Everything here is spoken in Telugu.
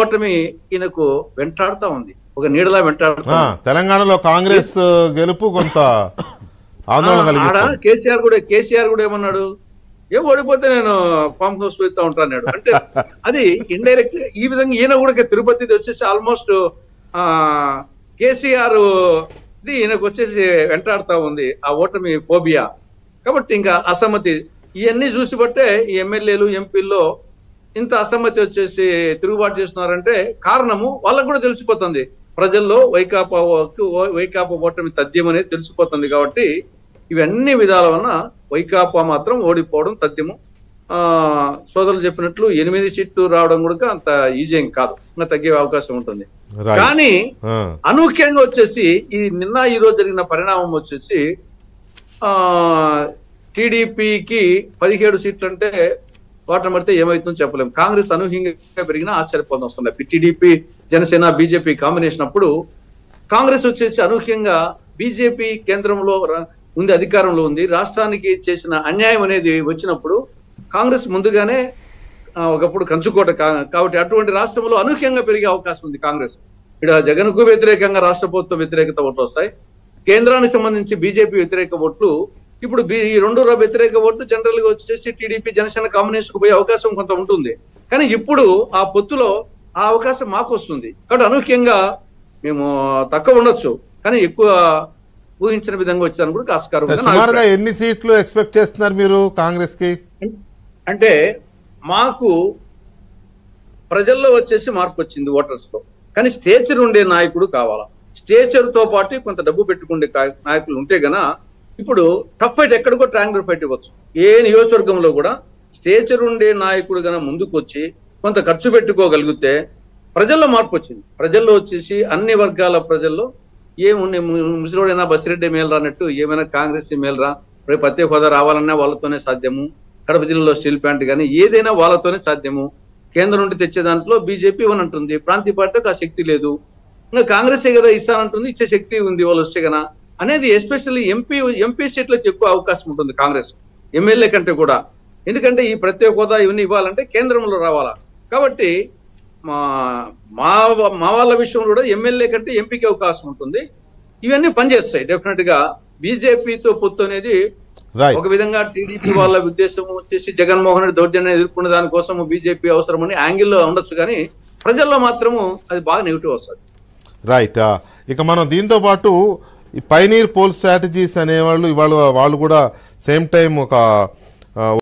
ఓటమి ఈయనకు వెంటాడుతా ఉంది, ఒక నీడలా వెంటాడుతా. తెలంగాణలో కాంగ్రెస్ గెలుపు కొంత ఆందోళన కలిగిస్తుంది. కేసీఆర్ కూడా ఏమన్నాడు, ఓడిపోతే నేను ఫామ్ హౌస్ పోతా ఉంటాను అంటే అది ఇండైరెక్ట్ ఈ విధంగా ఈయన కూడా తిరుపతి వచ్చేసి ఆల్మోస్ట్ కేసీఆర్ ఈయనకు వచ్చేసి వెంటాడుతా ఉంది ఆ ఓటమి ఫోబియా. కాబట్టి ఇంకా అసమ్మతి ఇవన్నీ చూసి బట్టే ఈ ఎమ్మెల్యేలు ఎంపీల్లో ఇంత అసమ్మతి వచ్చేసి తిరుగుబాటు చేస్తున్నారంటే కారణము వాళ్ళకు కూడా తెలిసిపోతుంది, ప్రజల్లో వైకాపా ఓటమి తథ్యం అనేది తెలిసిపోతుంది. కాబట్టి ఇవన్నీ విధాల వలన వైకాపా మాత్రం ఓడిపోవడం తథ్యము. సోదరులు చెప్పినట్లు 8 సీట్లు రావడం కూడా అంత ఈజీ ఏం కాదు, ఇంకా తగ్గే అవకాశం ఉంటుంది. కానీ అనూహ్యంగా వచ్చేసి ఈ నిన్న ఈ రోజు జరిగిన పరిణామం వచ్చేసి టీడీపీకి 17 సీట్లు అంటే వాటిని పడితే ఏమవుతుందో చెప్పలేము. కాంగ్రెస్ అనూహ్యంగా పెరిగినా ఆశ్చర్యపోవడం వస్తుంది. టీడీపీ జనసేన బీజేపీ కాంబినేషన్ అప్పుడు కాంగ్రెస్ వచ్చేసి అనూహ్యంగా బీజేపీ కేంద్రంలో ఉంది, అధికారంలో ఉంది, రాష్ట్రానికి చేసిన అన్యాయం అనేది వచ్చినప్పుడు కాంగ్రెస్ ముందుగానే ఒకప్పుడు కంచుకోట కాబట్టి అటువంటి రాష్ట్రంలో అనూహ్యంగా పెరిగే అవకాశం ఉంది కాంగ్రెస్. ఇక్కడ జగన్ కు వ్యతిరేకంగా రాష్ట్ర ప్రభుత్వ వ్యతిరేకత ఓట్లు వస్తాయి, కేంద్రానికి సంబంధించి బీజేపీ వ్యతిరేక ఓట్లు, ఇప్పుడు ఈ 2 వ్యతిరేక ఓట్లు జనరల్ గా వచ్చేసి టీడీపీ జనసేన కాంబినేషన్ కు పోయే అవకాశం కొంత ఉంటుంది. కానీ ఇప్పుడు ఆ పొత్తులో ఆ అవకాశం మాకు వస్తుంది. కాబట్టి అనూహ్యంగా మేము తక్కువ ఉండొచ్చు, కానీ ఎక్కువ ఊహించిన విధంగా వచ్చాను కూడా ఆస్కారం. సుమారుగా ఎన్ని సీట్లు ఎక్స్పెక్ట్ చేస్తున్నారు మీరు కాంగ్రెస్ కి? అంటే మాకు ప్రజల్లో వచ్చేసి మార్పు వచ్చింది ఓటర్స్ లో, కానీ స్టేచర్ ఉండే నాయకుడు కావాలా. స్టేచర్ తో పాటు కొంత డబ్బు పెట్టుకునే నాయకులు ఉంటే గన ఇప్పుడు టఫ్ ఫైట్ ఎక్కడికో ట్రయాంగులర్ ఫైట్ ఇవ్వచ్చు. ఏ నియోజకవర్గంలో కూడా స్టేచర్ ఉండే నాయకుడు గన ముందుకు వచ్చి కొంత ఖర్చు పెట్టుకోగలిగితే ప్రజల్లో మార్పు వచ్చింది. ప్రజల్లో వచ్చేసి అన్ని వర్గాల ప్రజల్లో ఏముండే ముసలిడైనా బసిరెడ్డి మేలరా అన్నట్టు ఏమైనా కాంగ్రెస్ మేలరా, రేపు ప్రత్యేక హోదా రావాలన్నా వాళ్ళతోనే సాధ్యము, కడప జిల్లాలో స్టీల్ ప్లాంట్ కానీ ఏదైనా వాళ్ళతోనే సాధ్యము, కేంద్రం నుండి తెచ్చే దాంట్లో బీజేపీ ఇవ్వనంటుంది, ప్రాంతీయ పార్టీకి ఆ శక్తి లేదు, ఇంకా కాంగ్రెస్ కదా ఇస్తానంటుంది, ఇచ్చే శక్తి ఉంది వాళ్ళు వస్తే గన అనేది. ఎస్పెషల్లీ ఎంపీ సీట్లకు ఎక్కువ అవకాశం ఉంటుంది కాంగ్రెస్ ఎమ్మెల్యే కంటే కూడా, ఎందుకంటే ఈ ప్రత్యేక హోదా ఇవన్నీ ఇవ్వాలంటే కేంద్రంలో రావాలా. కాబట్టి మా వాళ్ళ విషయంలో కూడా ఎమ్మెల్యే కంటే ఎంపీకి అవకాశం ఉంటుంది. ఇవన్నీ పనిచేస్తాయి డెఫినెట్ గా. బీజేపీతో పొత్తు అనేది ఒక విధంగా టీడీపీ వాళ్ళ ఉద్దేశం వచ్చేసి జగన్మోహన్ రెడ్డి దౌర్జన్యం ఎదుర్కొనే దానికోసం బీజేపీ అవసరమని యాంగిల్లో ఉండొచ్చు, కానీ ప్రజల్లో మాత్రము అది బాగా నెగిటివ్ వస్తుంది. రైట్. ఇక మనం దీంతో పాటు ఈ పైనీర్ పోల్ స్ట్రాటజీస్ అనేవాళ్ళు ఇవాళ వాళ్ళు కూడా సేమ్ టైం ఒక